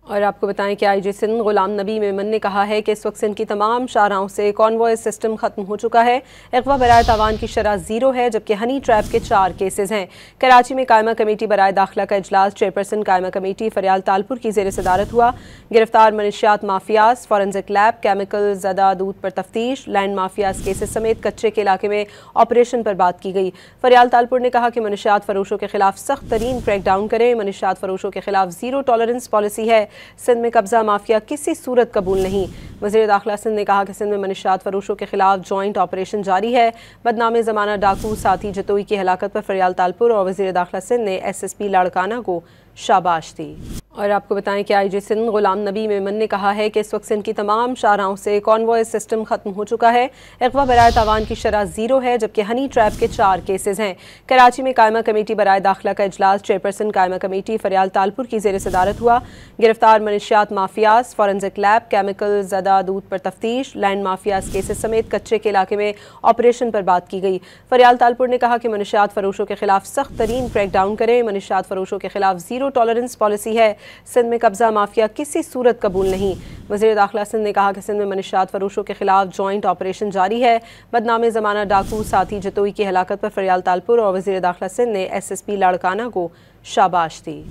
اور آپ کو بتائیں کہ آئی جی سندھ غلام نبی میمن نے کہا ہے کہ اس وقت سندھ کی تمام شاہراہوں سے کانوائے سسٹم ختم ہو چکا ہے۔ اغوا برائے تاوان کی شرح 0 ہے، جبکہ ہنی ٹریپ کے 4 کیسز ہیں۔ کراچی میں قائمہ کمیٹی برائے داخلہ کا اجلاس چیئرپرسن قائمہ کمیٹی فریال تالپور کی زیر صدارت ہوا۔ گرفتار منشیات مافیاز، فورنزک لیب، کیمیکل زدہ دودھ پر تفتیش، لینڈ مافیاز کیسز سمیت کچے کے علاقے میں آپریشن پر بات کی گئی۔ فریال تالپور نے کہا کہ منشیات فروشوں کے خلاف سخت ترین کریک ڈاؤن کریں۔ منشیات فروشوں کے خلاف 0 ٹالرنس پالیسی ہے۔ سندھ میں قبضہ مافیا کسی صورت قبول نہیں۔ وزیر داخلہ سندھ نے کہا کہ سندھ میں منشیات فروشوں کے خلاف جوائنٹ آپریشن جاری ہے۔ بدنام زمانہ ڈاکو ساتھی جتوئی کی ہلاکت پر فریال تالپور اور وزیر داخلہ سندھ نے ایس ایس پی لاڑکانہ کو شاباش دی۔ اور آپ کو بتائیں کہ آئی جی سندھ غلام نبی میمن نے کہا ہے کہ اس وقت سندھ کی تمام شاہراہوں سے کانوائے سسٹم ختم ہو چکا ہے۔ اغوا برائے تاوان کی شرح 0 ہے، جبکہ ہنی ٹریپ کے 4 کیسز ہیں۔ کراچی میں قائمہ کمیٹی برائے داخلہ کا اجلاس چیئرپرسن قائمہ کمیٹی فریال تالپور کی زیر صدارت ہوا۔ گرفتار منشیات مافیاز، فورنزک لیب، کیمیکل زدہ دودھ پر تفتیش، لینڈ مافیاز کیسز سمیت کچے کے علاقے میں آپریشن پر بات کی گئی۔ فریال تالپور نے کہا کہ منشیات فروشوں کے خلاف سخت ترین کریک ڈاؤن کریں۔ منشیات فروشوں کے خلاف 0 ٹالرنس پالیسی ہے۔ سندھ میں قبضہ مافیا کسی صورت قبول نہیں۔ وزیر داخلہ سندھ نے کہا کہ سندھ میں منشیات فروشوں کے خلاف جوائنٹ آپریشن جاری ہے۔ بدنام زمانہ ڈاکو ساتھی جتوئی کی ہلاکت پر فریال تالپور اور وزیر داخلہ سندھ نے ایس ایس پی لاڑکانہ کو شاباش دی۔